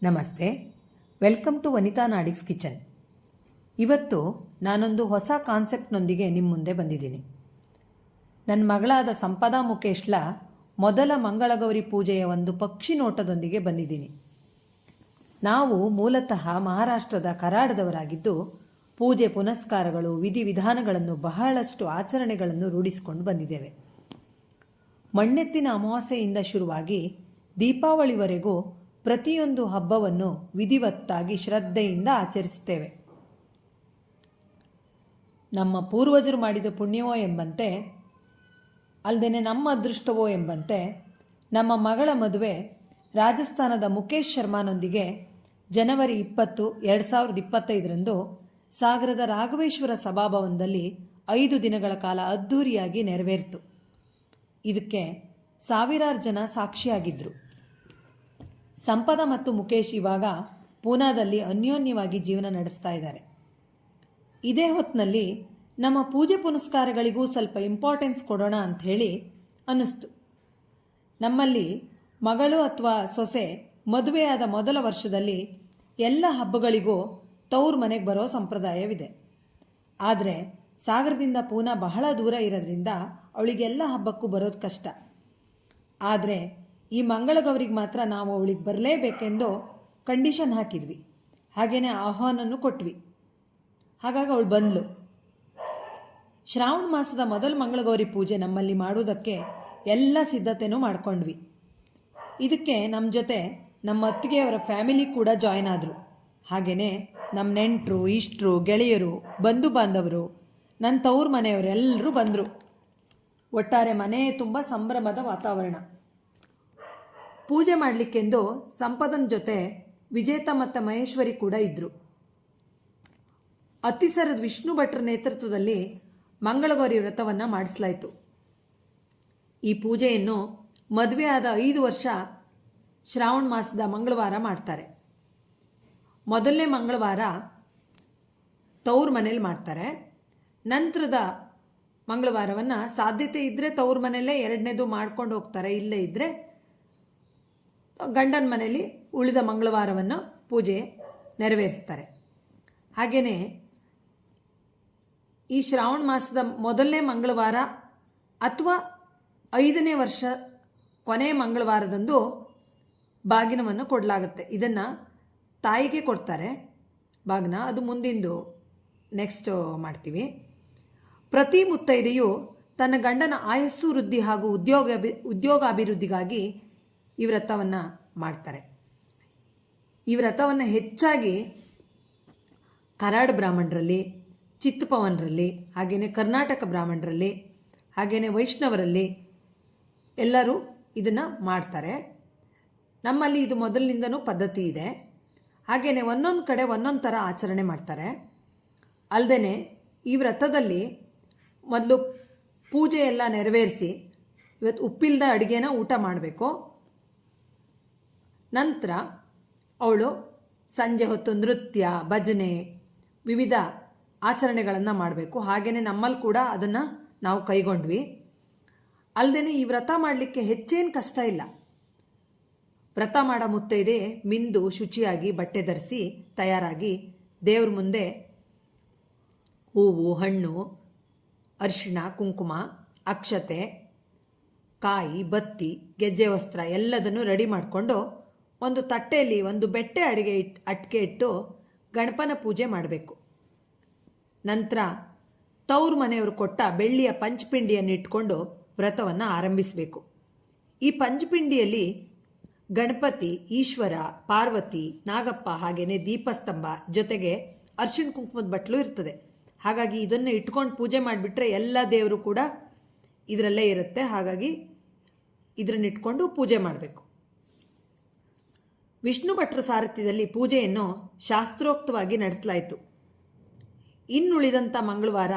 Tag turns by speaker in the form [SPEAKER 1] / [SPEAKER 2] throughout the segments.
[SPEAKER 1] ನಮಸ್ತೆ, welcome to Vanitha ನಾಡಿಗ್ಸ್ kitchen. ಇವತ್ತು ನಾನೊಂದು ಹೊಸ ಕಾನ್ಸೆಪ್ಟ್ನೊಂದಿಗೆ ನಿಮ್ಮ ಮುಂದೆ ಬಂದಿದ್ದೀನಿ. ನನ್ನ ಮಗಳಾದ ಸಂಪದಾ ಮುಕೇಶ್ಲ ಮೊದಲ ಮಂಗಳಗೌರಿ ಪೂಜೆಯ ಒಂದು ಪಕ್ಷಿ ನೋಟದೊಂದಿಗೆ ಬಂದಿದ್ದೀನಿ. ನಾವು ಮೂಲತಃ ಮಹಾರಾಷ್ಟ್ರದ ಕರಾಡದವರಾಗಿದ್ದು ಪೂಜೆ ಪುನಸ್ಕಾರಗಳು ವಿಧಿವಿಧಾನಗಳನ್ನು ಬಹಳಷ್ಟು ಆಚರಣೆಗಳನ್ನು ರೂಢಿಸಿಕೊಂಡು ಬಂದಿದ್ದೇವೆ. ಮಣ್ಣೆತ್ತಿನ ಅಮಾವಾಸ್ಯೆಯಿಂದ ಶುರುವಾಗಿ ದೀಪಾವಳಿವರೆಗೂ ಪ್ರತಿಯೊಂದು ಹಬ್ಬವನ್ನು ವಿಧಿವತ್ತಾಗಿ ಶ್ರದ್ಧೆಯಿಂದ ಆಚರಿಸುತ್ತೇವೆ. ನಮ್ಮ ಪೂರ್ವಜರು ಮಾಡಿದ ಪುಣ್ಯವೋ ಎಂಬಂತೆ, ಅಲ್ಲದೆ ನಮ್ಮ ಅದೃಷ್ಟವೋ ಎಂಬಂತೆ, ನಮ್ಮ ಮಗಳ ಮದುವೆ ರಾಜಸ್ಥಾನದ ಮುಕೇಶ್ ಶರ್ಮಾನೊಂದಿಗೆ ಜನವರಿ 20, 2025 ಸಾಗರದ ರಾಘವೇಶ್ವರ ಸಭಾಭವನದಲ್ಲಿ 5 ದಿನಗಳ ಕಾಲ ಅದ್ಧೂರಿಯಾಗಿ ನೆರವೇರಿತು. ಇದಕ್ಕೆ ಸಾವಿರಾರು ಜನ ಸಾಕ್ಷಿಯಾಗಿದ್ದರು. ಸಂಪದಾ ಮತ್ತು ಮುಕೇಶ್ ಇವಾಗ ಪೂನಾದಲ್ಲಿ ಅನ್ಯೋನ್ಯವಾಗಿ ಜೀವನ ನಡೆಸ್ತಾ ಇದ್ದಾರೆ. ಇದೇ ಹೊತ್ತಿನಲ್ಲಿ ನಮ್ಮ ಪೂಜೆ ಪುನಸ್ಕಾರಗಳಿಗೂ ಸ್ವಲ್ಪ ಇಂಪಾರ್ಟೆನ್ಸ್ ಕೊಡೋಣ ಅಂಥೇಳಿ ಅನ್ನಿಸ್ತು. ನಮ್ಮಲ್ಲಿ ಮಗಳು ಅಥವಾ ಸೊಸೆ ಮದುವೆಯಾದ ಮೊದಲ ವರ್ಷದಲ್ಲಿ ಎಲ್ಲ ಹಬ್ಬಗಳಿಗೂ ತವ್ರ ಮನೆಗೆ ಬರೋ ಸಂಪ್ರದಾಯವಿದೆ. ಆದರೆ ಸಾಗರದಿಂದ ಪೂನಾ ಬಹಳ ದೂರ ಇರೋದ್ರಿಂದ ಅವಳಿಗೆಲ್ಲ ಹಬ್ಬಕ್ಕೂ ಬರೋದು ಕಷ್ಟ. ಆದರೆ ಈ ಮಂಗಳಗೌರಿಗೆ ಮಾತ್ರ ನಾವು ಅವಳಿಗೆ ಬರಲೇಬೇಕೆಂದು ಕಂಡೀಷನ್ ಹಾಕಿದ್ವಿ. ಹಾಗೆಯೇ ಆಹ್ವಾನನೂ ಕೊಟ್ವಿ. ಹಾಗಾಗಿ ಅವಳು ಬಂದಳು. ಶ್ರಾವಣ ಮಾಸದ ಮೊದಲ ಮಂಗಳಗೌರಿ ಪೂಜೆ ನಮ್ಮಲ್ಲಿ ಮಾಡುವುದಕ್ಕೆ ಎಲ್ಲ ಸಿದ್ಧತೆಯೂ ಮಾಡ್ಕೊಂಡ್ವಿ. ಇದಕ್ಕೆ ನಮ್ಮ ಜೊತೆ ನಮ್ಮ ಅತ್ತಿಗೆಯವರ ಫ್ಯಾಮಿಲಿ ಕೂಡ ಜಾಯ್ನ್ ಆದರು. ಹಾಗೆಯೇ ನಮ್ಮ ನೆಂಟರು, ಇಷ್ಟರು, ಗೆಳೆಯರು, ಬಂಧು ಬಾಂಧವರು, ನನ್ನ ತವ್ರ ಮನೆಯವರು ಎಲ್ಲರೂ ಬಂದರು. ಒಟ್ಟಾರೆ ಮನೆ ತುಂಬ ಸಂಭ್ರಮದ ವಾತಾವರಣ. ಪೂಜೆ ಮಾಡಲಿಕ್ಕೆಂದು ಸಂಪದನ ಜೊತೆ ವಿಜೇತ ಮತ್ತು ಮಹೇಶ್ವರಿ ಕೂಡ ಇದ್ದರು. ಅತ್ತಿಸರದ ವಿಷ್ಣು ಭಟ್ರ ನೇತೃತ್ವದಲ್ಲಿ ಮಂಗಳಗೌರಿ ವ್ರತವನ್ನು ಮಾಡಿಸಲಾಯಿತು. ಈ ಪೂಜೆಯನ್ನು ಮದುವೆ ಆದ 5 ವರ್ಷ ಶ್ರಾವಣ ಮಾಸದ ಮಂಗಳವಾರ ಮಾಡ್ತಾರೆ. ಮೊದಲನೇ ಮಂಗಳವಾರ ತವ್ರ ಮನೇಲಿ ಮಾಡ್ತಾರೆ. ನಂತರದ ಮಂಗಳವಾರವನ್ನು ಸಾಧ್ಯತೆ ಇದ್ದರೆ ತವ್ರ ಮನೆಯಲ್ಲೇ ಎರಡನೇದು ಮಾಡ್ಕೊಂಡು ಹೋಗ್ತಾರೆ. ಇಲ್ಲೇ ಇದ್ದರೆ ಗಂಡನ ಮನೆಯಲ್ಲಿ ಉಳಿದ ಮಂಗಳವಾರವನ್ನು ಪೂಜೆ ನೆರವೇರಿಸ್ತಾರೆ. ಹಾಗೆಯೇ ಈ ಶ್ರಾವಣ ಮಾಸದ ಮೊದಲನೇ ಮಂಗಳವಾರ ಅಥವಾ 5ನೇ ವರ್ಷ ಕೊನೆಯ ಮಂಗಳವಾರದಂದು ಬಾಗಿನವನ್ನು ಕೊಡಲಾಗುತ್ತೆ. ಇದನ್ನು ತಾಯಿಗೆ ಕೊಡ್ತಾರೆ ಬಾಗಿನ. ಅದು ಮುಂದಿಂದು ನೆಕ್ಸ್ಟ್ ಮಾಡ್ತೀವಿ. ಪ್ರತಿ ಮುತ್ತೈದೆಯು ತನ್ನ ಗಂಡನ ಆಯಸ್ಸು ವೃದ್ಧಿ ಹಾಗೂ ಉದ್ಯೋಗಾಭಿವೃದ್ಧಿಗಾಗಿ ಈ ವ್ರತವನ್ನು ಮಾಡ್ತಾರೆ. ಈ ವ್ರತವನ್ನು ಹೆಚ್ಚಾಗಿ ಕರಾಡ ಬ್ರಾಹ್ಮಣರಲ್ಲಿ, ಚಿತ್ತಪವನರಲ್ಲಿ, ಹಾಗೆಯೇ ಕರ್ನಾಟಕ ಬ್ರಾಹ್ಮಣರಲ್ಲಿ, ಹಾಗೆಯೇ ವೈಷ್ಣವರಲ್ಲಿ ಎಲ್ಲರೂ ಇದನ್ನು ಮಾಡ್ತಾರೆ. ನಮ್ಮಲ್ಲಿ ಇದು ಮೊದಲಿನಿಂದನೂ ಪದ್ಧತಿ ಇದೆ. ಹಾಗೆಯೇ ಒಂದೊಂದು ಕಡೆ ಒಂದೊಂದು ಥರ ಆಚರಣೆ ಮಾಡ್ತಾರೆ. ಅಲ್ಲದೆ ಈ ವ್ರತದಲ್ಲಿ ಮೊದಲು ಪೂಜೆ ಎಲ್ಲ ನೆರವೇರಿಸಿ ಇವತ್ತು ಉಪ್ಪಿಲ್ಲದ ಅಡುಗೆನ ಊಟ ಮಾಡಬೇಕು. ನಂತರ ಅವಳು ಸಂಜೆ ಹೊತ್ತು ನೃತ್ಯ, ಭಜನೆ, ವಿವಿಧ ಆಚರಣೆಗಳನ್ನು ಮಾಡಬೇಕು. ಹಾಗೆಯೇ ನಮ್ಮಲ್ಲಿ ಕೂಡ ಅದನ್ನು ನಾವು ಕೈಗೊಂಡ್ವಿ. ಅಲ್ಲದೆ ಈ ವ್ರತ ಮಾಡಲಿಕ್ಕೆ ಹೆಚ್ಚೇನು ಕಷ್ಟ ಇಲ್ಲ. ವ್ರತ ಮಾಡೋ ಮುತ್ತೈದೆ ಮಿಂದು ಶುಚಿಯಾಗಿ ಬಟ್ಟೆ ಧರಿಸಿ ತಯಾರಾಗಿ ದೇವ್ರ ಮುಂದೆ ಹೂವು, ಹಣ್ಣು, ಅರಿಶಿಣ, ಕುಂಕುಮ, ಅಕ್ಷತೆ, ಕಾಯಿ, ಬತ್ತಿ, ಗೆಜ್ಜೆ ವಸ್ತ್ರ ಎಲ್ಲದನ್ನು ರೆಡಿ ಮಾಡಿಕೊಂಡು ಒಂದು ತಟ್ಟೆಯಲ್ಲಿ ಒಂದು ಬೆಟ್ಟೆ ಅಟ್ಟಿಗೆ ಇಟ್ಟು ಗಣಪನ ಪೂಜೆ ಮಾಡಬೇಕು. ನಂತರ ತವ್ರ ಮನೆಯವರು ಕೊಟ್ಟ ಬೆಳ್ಳಿಯ ಪಂಚಪಿಂಡಿಯನ್ನು ಇಟ್ಕೊಂಡು ವ್ರತವನ್ನು ಆರಂಭಿಸಬೇಕು. ಈ ಪಂಚಪಿಂಡಿಯಲ್ಲಿ ಗಣಪತಿ, ಈಶ್ವರ, ಪಾರ್ವತಿ, ನಾಗಪ್ಪ, ಹಾಗೆಯೇ ದೀಪಸ್ತಂಭ ಜೊತೆಗೆ ಅರ್ಶಿಣ ಕುಂಕುಮದ ಬಟ್ಲು ಇರ್ತದೆ. ಹಾಗಾಗಿ ಇದನ್ನು ಇಟ್ಕೊಂಡು ಪೂಜೆ ಮಾಡಿಬಿಟ್ರೆ ಎಲ್ಲ ದೇವರು ಕೂಡ ಇದರಲ್ಲೇ ಇರುತ್ತೆ. ಹಾಗಾಗಿ ಇದನ್ನು ಇಟ್ಕೊಂಡು ಪೂಜೆ ಮಾಡಬೇಕು. ವಿಷ್ಣು ಭಟ್ರ ಸಾರಥ್ಯದಲ್ಲಿ ಪೂಜೆಯನ್ನು ಶಾಸ್ತ್ರೋಕ್ತವಾಗಿ ನಡೆಸಲಾಯಿತು. ಇನ್ನುಳಿದಂಥ ಮಂಗಳವಾರ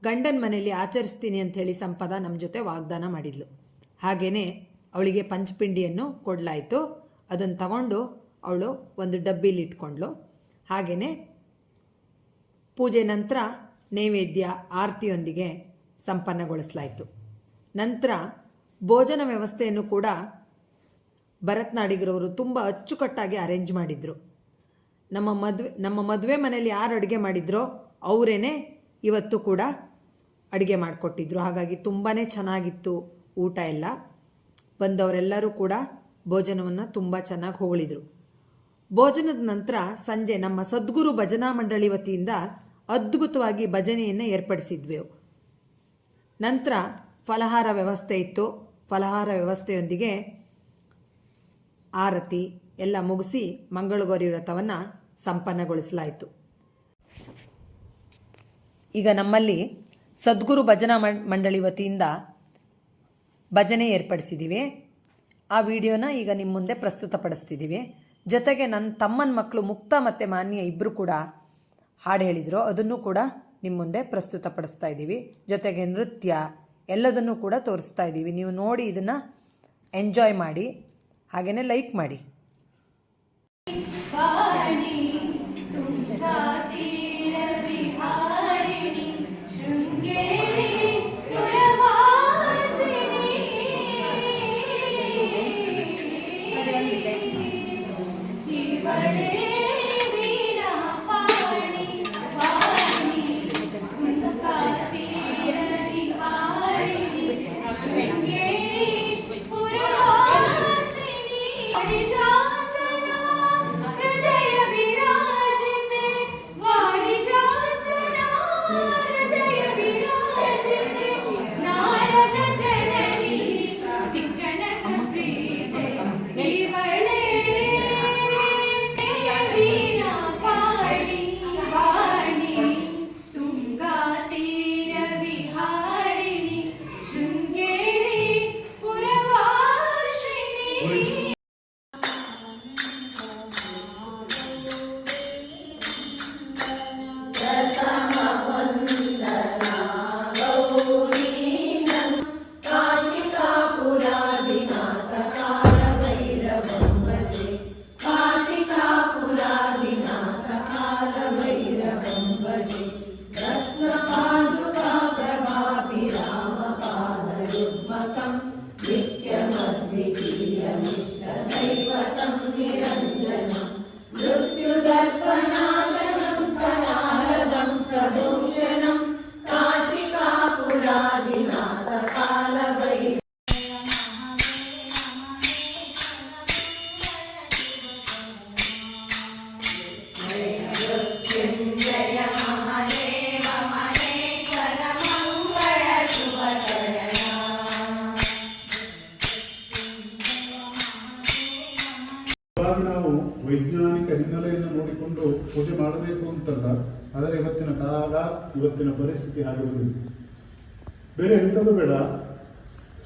[SPEAKER 1] ಗಂಡನ ಮನೆಯಲ್ಲಿ ಆಚರಿಸ್ತೀನಿ ಅಂಥೇಳಿ ಸಂಪದ ನಮ್ಮ ಜೊತೆ ವಾಗ್ದಾನ ಮಾಡಿದ್ಲು. ಹಾಗೆಯೇ ಅವಳಿಗೆ ಪಂಚಪಿಂಡಿಯನ್ನು ಕೊಡಲಾಯಿತು. ಅದನ್ನು ತಗೊಂಡು ಅವಳು ಒಂದು ಡಬ್ಬಿಲಿ ಇಟ್ಕೊಂಡ್ಳು. ಹಾಗೆಯೇ ಪೂಜೆ ನಂತರ ನೈವೇದ್ಯ, ಆರತಿಯೊಂದಿಗೆ ಸಂಪನ್ನಗೊಳಿಸಲಾಯಿತು. ನಂತರ ಭೋಜನ ವ್ಯವಸ್ಥೆಯನ್ನು ಕೂಡ ಭರತ್ನಾಡಿಗರವರು ತುಂಬ ಅಚ್ಚುಕಟ್ಟಾಗಿ ಅರೇಂಜ್ ಮಾಡಿದರು. ನಮ್ಮ ಮದುವೆ ಮನೇಲಿ ಯಾರು ಅಡುಗೆ ಮಾಡಿದ್ರೋ ಅವರೇನೆ ಇವತ್ತು ಕೂಡ ಅಡುಗೆ ಮಾಡಿಕೊಟ್ಟಿದ್ರು. ಹಾಗಾಗಿ ತುಂಬಾ ಚೆನ್ನಾಗಿತ್ತು ಊಟ ಎಲ್ಲ. ಬಂದವರೆಲ್ಲರೂ ಕೂಡ ಭೋಜನವನ್ನು ತುಂಬ ಚೆನ್ನಾಗಿ ಹೊಗಳಿದರು. ಭೋಜನದ ನಂತರ ಸಂಜೆ ನಮ್ಮ ಸದ್ಗುರು ಭಜನಾ ಮಂಡಳಿ ವತಿಯಿಂದ ಅದ್ಭುತವಾಗಿ ಭಜನೆಯನ್ನು ಏರ್ಪಡಿಸಿದ್ವಿ. ನಂತರ ಫಲಹಾರ ವ್ಯವಸ್ಥೆ ಇತ್ತು. ಫಲಹಾರ ವ್ಯವಸ್ಥೆಯೊಂದಿಗೆ ಆರತಿ ಎಲ್ಲ ಮುಗಿಸಿ ಮಂಗಳಗೌರಿ ವ್ರತವನ್ನು ಸಂಪನ್ನಗೊಳಿಸಲಾಯಿತು. ಈಗ ನಮ್ಮಲ್ಲಿ ಸದ್ಗುರು ಭಜನಾ ಮಂಡಳಿ ವತಿಯಿಂದ ಭಜನೆ ಏರ್ಪಡಿಸಿದ್ದೀವಿ. ಆ ವಿಡಿಯೋನ ಈಗ ನಿಮ್ಮ ಮುಂದೆ ಪ್ರಸ್ತುತಪಡಿಸ್ತಿದ್ದೀವಿ. ಜೊತೆಗೆ ನನ್ನ ತಮ್ಮನ ಮಕ್ಕಳು ಮುಕ್ತ ಮತ್ತು ಮಾನ್ಯ ಇಬ್ಬರು ಕೂಡ ಹಾಡು ಹೇಳಿದರು. ಅದನ್ನು ಕೂಡ ನಿಮ್ಮ ಮುಂದೆ ಪ್ರಸ್ತುತಪಡಿಸ್ತಾ ಇದ್ದೀವಿ. ಜೊತೆಗೆ ನೃತ್ಯ ಎಲ್ಲದನ್ನು ಕೂಡ ತೋರಿಸ್ತಾ ಇದ್ದೀವಿ. ನೀವು ನೋಡಿ ಇದನ್ನು ಎಂಜಾಯ್ ಮಾಡಿ, ಹಾಗೆಯೇ ಲೈಕ್ ಮಾಡಿ.
[SPEAKER 2] ನಾವು ವೈಜ್ಞಾನಿಕ ಹಿನ್ನೆಲೆಯನ್ನು ನೋಡಿಕೊಂಡು ಪೂಜೆ ಮಾಡಬೇಕು ಅಂತಲ್ಲ, ಆದರೆ ಇವತ್ತಿನ ಕಾಲ, ಇವತ್ತಿನ ಪರಿಸ್ಥಿತಿ ಹಾಗೆ ಬಂದಿದೆ. ಬೇರೆ ಎಂಥದ್ದು ಬೇಡ,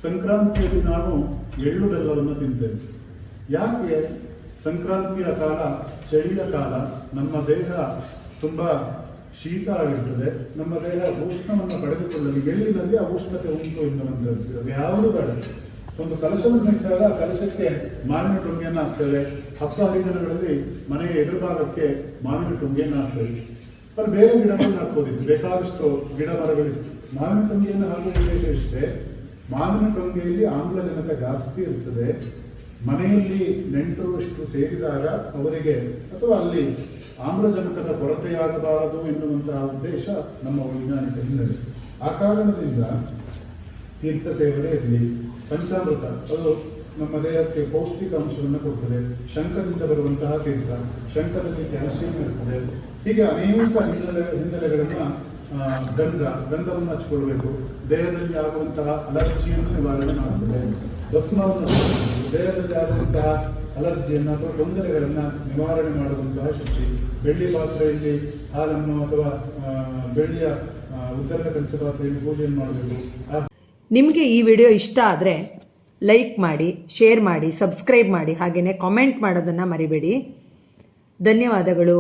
[SPEAKER 2] ಸಂಕ್ರಾಂತಿಯಲ್ಲಿ ನಾನು ಎಳ್ಳು ಬೆಲ್ಲವನ್ನು ತಿಂತೇನೆ. ಯಾಕೆ? ಸಂಕ್ರಾಂತಿಯ ಕಾಲ ಚಳಿಯ ಕಾಲ, ನಮ್ಮ ದೇಹ ತುಂಬಾ ಶೀತ ಆಗಿರ್ತದೆ, ನಮ್ಮ ದೇಹ ಉಷ್ಣವನ್ನು ಪಡೆದುಕೊಳ್ಳಲು ಎಳ್ಳಿನಲ್ಲಿ ಆ ಉಷ್ಣತೆ ಉಂಟು ಎನ್ನುವಂಥದ್ದು. ಅದು ಯಾವುದು ಬೇಡ. ಒಂದು ಕಲಶವನ್ನು ಇಟ್ಟಾಗ ಆ ಕಲಶಕ್ಕೆ ಮಾವಿನ ಟೊಂಗೆಯನ್ನು ಹಾಕ್ತೇವೆ. ಹಬ್ಬ ಹರಿದಿನಗಳಲ್ಲಿ ಮನೆಯ ಎದುರುಭಾಗಕ್ಕೆ ಮಾವಿನ ಟೊಂಗೆಯನ್ನು ಹಾಕ್ತೇವೆ. ಅಲ್ಲಿ ಬೇರೆ ಗಿಡಗಳನ್ನು ಹಾಕ್ಬೋದಿತ್ತು, ಬೇಕಾದಷ್ಟು ಗಿಡ ಮರಗಳಿತ್ತು. ಮಾವಿನ ಟೊಂಗೆಯನ್ನು ಹಾಕುವ ಉದ್ದೇಶ ಇಷ್ಟೇ, ಮಾವಿನ ಟೊಂಗೆಯಲ್ಲಿ ಆಮ್ಲಜನಕ ಜಾಸ್ತಿ ಇರ್ತದೆ. ಮನೆಯಲ್ಲಿ ನೆಂಟರು ಇಷ್ಟು ಸೇರಿದಾಗ ಅವರಿಗೆ ಅಥವಾ ಅಲ್ಲಿ ಆಮ್ಲಜನಕದ ಕೊರತೆಯಾಗಬಾರದು ಎನ್ನುವಂತಹ ಉದ್ದೇಶ ನಮ್ಮ ವೈಜ್ಞಾನಿಕ ಹಿನ್ನೆಲೆ. ಆ ಕಾರಣದಿಂದ ತೀರ್ಥ ಸೇವನೆ ಇರಲಿ, ಪಂಚಾಮೃತ ಅದು ನಮ್ಮ ದೇಹಕ್ಕೆ ಪೌಷ್ಟಿಕಾಂಶವನ್ನು ಕೊಡ್ತದೆ. ಶಂಖದಿಂದ ಬರುವಂತಹ ತೀರ್ಥ, ಶಂಖದಲ್ಲಿ ಕ್ಯಾಲ್ಸಿಯಂ ಇರ್ತದೆ. ಹೀಗೆ ಅನೇಕ ಹಿನ್ನೆಲೆಗಳನ್ನ ಗಂಧವನ್ನು ಹಚ್ಕೊಳ್ಬೇಕು. ದೇಹದಲ್ಲಿ ಆಗುವಂತಹ ಅಲರ್ಜಿಯನ್ನು ನಿವಾರಣೆ ಮಾಡುತ್ತದೆ. ಭಸ್ಮವನ್ನು ದೇಹದಲ್ಲಿ ಆಗುವಂತಹ ಅಲರ್ಜಿಯನ್ನು ಅಥವಾ ತೊಂದರೆಗಳನ್ನು ನಿವಾರಣೆ ಮಾಡುವಂತಹ ಶಕ್ತಿ. ಬೆಳ್ಳಿ ಪಾತ್ರೆಯಲ್ಲಿ ಹಾಲನ್ನು ಅಥವಾ ಬೆಳ್ಳಿಯ ಉದ್ದರದ ಪಂಚಪಾತ್ರೆಯಲ್ಲಿ ಪೂಜೆಯನ್ನು ಮಾಡಬೇಕು.
[SPEAKER 1] ನಿಮಗೆ ಈ ವಿಡಿಯೋ ಇಷ್ಟ ಆದರೆ ಲೈಕ್ ಮಾಡಿ, ಶೇರ್ ಮಾಡಿ, ಸಬ್ಸ್ಕ್ರೈಬ್ ಮಾಡಿ, ಹಾಗೆಯೇ ಕಾಮೆಂಟ್ ಮಾಡೋದನ್ನು ಮರಿಬೇಡಿ. ಧನ್ಯವಾದಗಳು.